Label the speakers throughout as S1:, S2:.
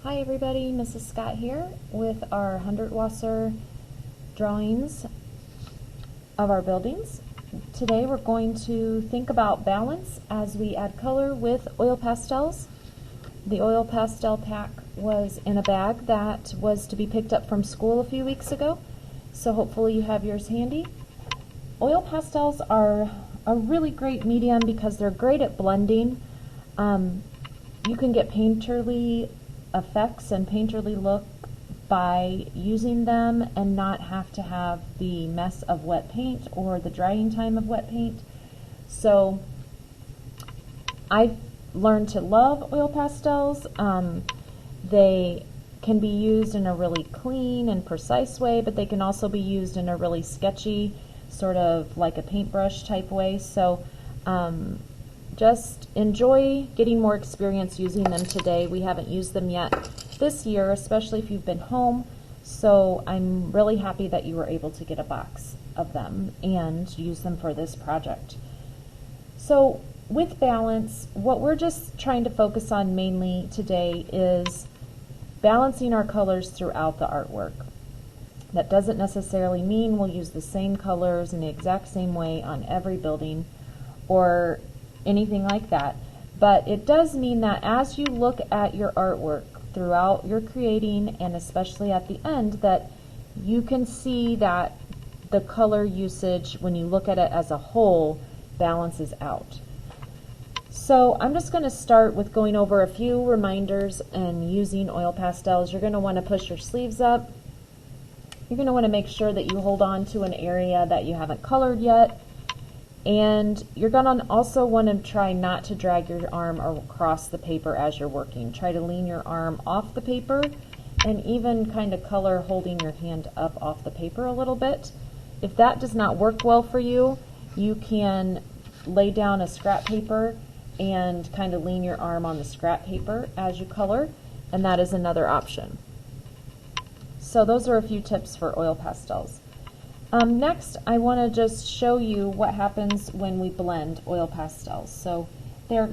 S1: Hi everybody, Mrs. Scott here with our Hundertwasser drawings of our buildings. Today we're going to think about balance as we add color with oil pastels. The oil pastel pack was in a bag that was to be picked up from school a few weeks ago, so hopefully you have yours handy. Oil pastels are a really great medium because they're great at blending. You can get painterly effects and painterly look by using them and not have to have the mess of wet paint or the drying time of wet paint. So I've learned to love oil pastels. They can be used in a really clean and precise way, but they can also be used in a really sketchy, sort of like a paintbrush type way. So just enjoy getting more experience using them today. We haven't used them yet this year, especially if you've been home, so I'm really happy that you were able to get a box of them and use them for this project. So with balance, what we're just trying to focus on mainly today is balancing our colors throughout the artwork. That doesn't necessarily mean we'll use the same colors in the exact same way on every building or anything like that, but it does mean that as you look at your artwork throughout your creating, and especially at the end, that you can see that the color usage, when you look at it as a whole, balances out. So I'm just going to start with going over a few reminders and using oil pastels. You're going to want to push your sleeves up. You're going to want to make sure that you hold on to an area that you haven't colored yet. And you're going to also want to try not to drag your arm across the paper as you're working. Try to lean your arm off the paper and even kind of color holding your hand up off the paper a little bit. If that does not work well for you, you can lay down a scrap paper and kind of lean your arm on the scrap paper as you color, and that is another option. So those are a few tips for oil pastels. Next, I want to just show you what happens when we blend oil pastels. So they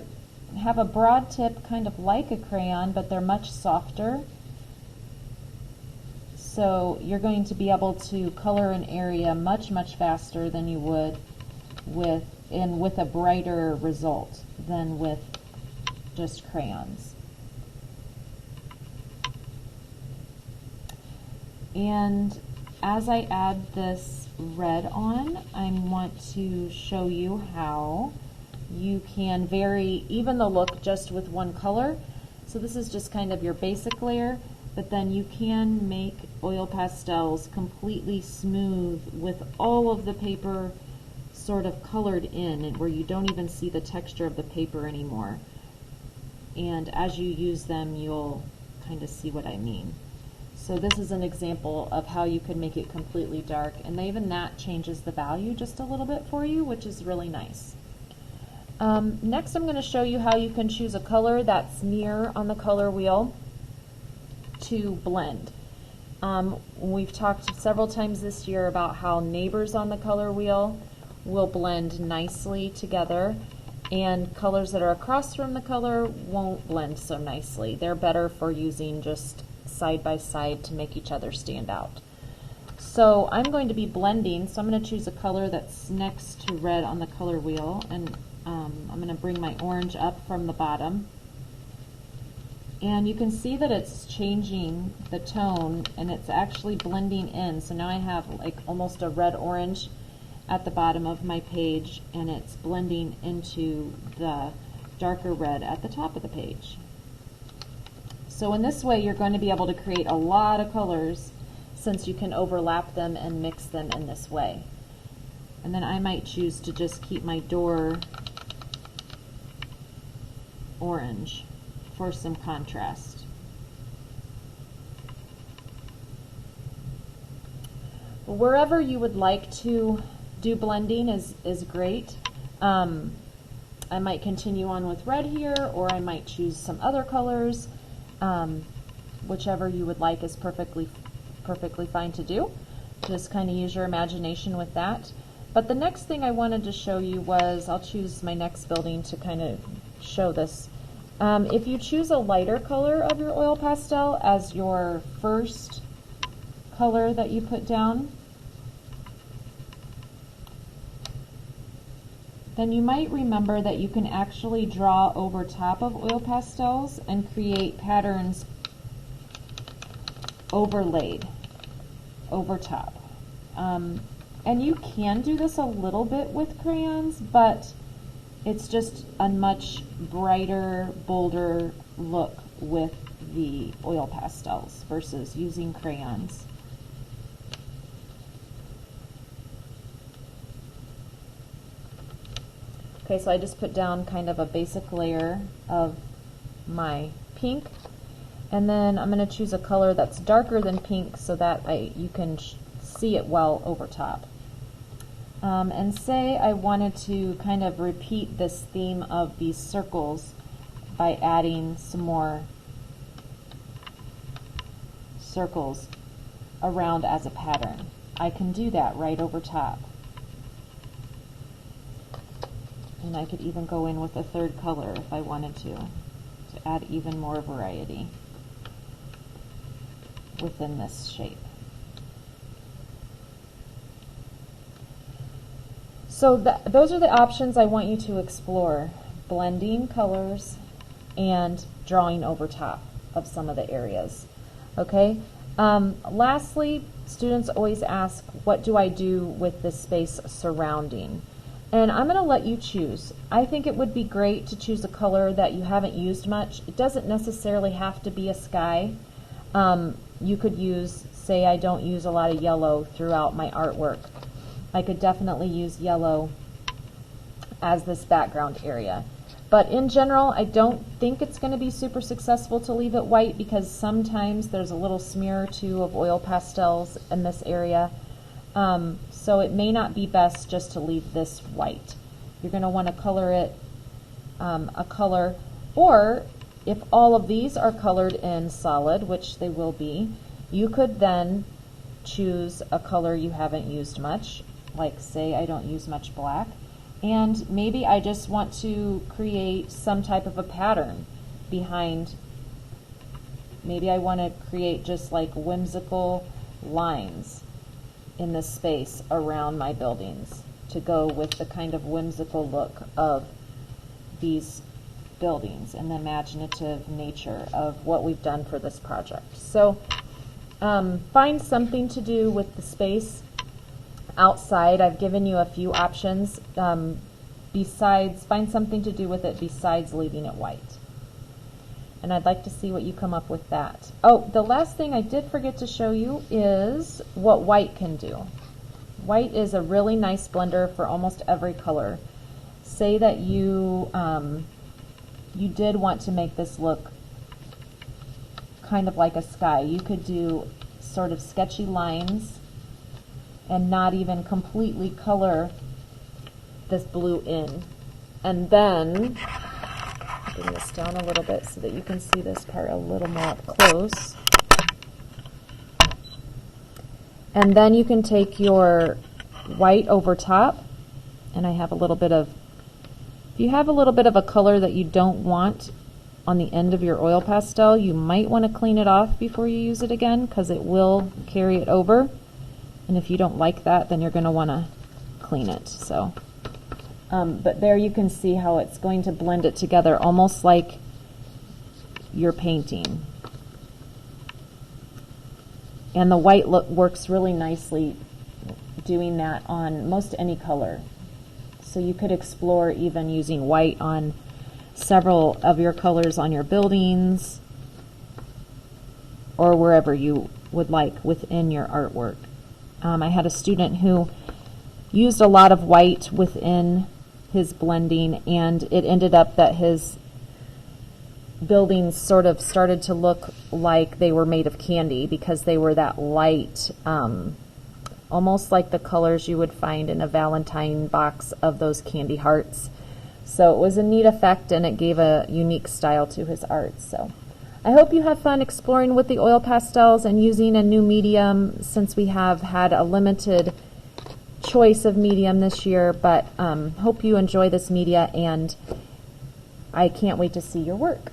S1: have a broad tip, kind of like a crayon, but they're much softer. So you're going to be able to color an area much faster than you would with a brighter result than with just crayons. And as I add this red on, I want to show you how you can vary even the look just with one color. So this is just kind of your basic layer, but then you can make oil pastels completely smooth with all of the paper sort of colored in, and where you don't even see the texture of the paper anymore. And as you use them, you'll kind of see what I mean. So this is an example of how you can make it completely dark, and even that changes the value just a little bit for you, which is really nice. Next, I'm going to show you how you can choose a color that's near on the color wheel to blend. We've talked several times this year about how neighbors on the color wheel will blend nicely together, and colors that are across from the color won't blend so nicely. They're better for using just side by side to make each other stand out. So I'm going to be blending, so I'm going to choose a color that's next to red on the color wheel, and I'm going to bring my orange up from the bottom. And you can see that it's changing the tone, and it's actually blending in. So now I have like almost a red-orange at the bottom of my page, and it's blending into the darker red at the top of the page. So in this way, you're going to be able to create a lot of colors since you can overlap them and mix them in this way. And then I might choose to just keep my door orange for some contrast. Wherever you would like to do blending is great. I might continue on with red here, or I might choose some other colors. Whichever you would like is perfectly fine to do. Just kind of use your imagination with that. But the next thing I wanted to show you was, I'll choose my next building to kind of show this, If you choose a lighter color of your oil pastel as your first color that you put down, then you might remember that you can actually draw over top of oil pastels and create patterns overlaid over top. And you can do this a little bit with crayons, but it's just a much brighter, bolder look with the oil pastels versus using crayons. Okay, so I just put down kind of a basic layer of my pink, and then I'm going to choose a color that's darker than pink so that you can see it well over top. And say I wanted to kind of repeat this theme of these circles by adding some more circles around as a pattern. I can do that right over top. And I could even go in with a third color if I wanted to add even more variety within this shape. So those are the options I want you to explore: blending colors and drawing over top of some of the areas. Okay. Lastly, students always ask, what do I do with this space surrounding? And I'm going to let you choose. I think it would be great to choose a color that you haven't used much. It doesn't necessarily have to be a sky. You could use, say I don't use a lot of yellow throughout my artwork. I could definitely use yellow as this background area. But in general, I don't think it's going to be super successful to leave it white, because sometimes there's a little smear or two of oil pastels in this area. So it may not be best just to leave this white. You're going to want to color it a color, or if all of these are colored in solid, which they will be, you could then choose a color you haven't used much, like say I don't use much black, and maybe I just want to create some type of a pattern behind. Maybe I want to create just like whimsical lines in the space around my buildings to go with the kind of whimsical look of these buildings and the imaginative nature of what we've done for this project. So find something to do with the space outside. I've given you a few options. Find something to do with it besides leaving it white. And I'd like to see what you come up with that. Oh, the last thing I did forget to show you is what white can do. White is a really nice blender for almost every color. Say that you did want to make this look kind of like a sky. You could do sort of sketchy lines and not even completely color this blue in. And then bring this down a little bit so that you can see this part a little more up close. And then you can take your white over top, and I have a little bit of, if you have a little bit of a color that you don't want on the end of your oil pastel, you might want to clean it off before you use it again, because it will carry it over. And if you don't like that, then you're going to want to clean it. So. But there you can see how it's going to blend it together, almost like you're painting. And the white look works really nicely doing that on most any color. So you could explore even using white on several of your colors on your buildings or wherever you would like within your artwork. I had a student who used a lot of white within his blending, and it ended up that his buildings sort of started to look like they were made of candy because they were that light, almost like the colors you would find in a Valentine box of those candy hearts. So it was a neat effect, and it gave a unique style to his art. So I hope you have fun exploring with the oil pastels and using a new medium, since we have had a limited choice of medium this year, but hope you enjoy this media, and I can't wait to see your work.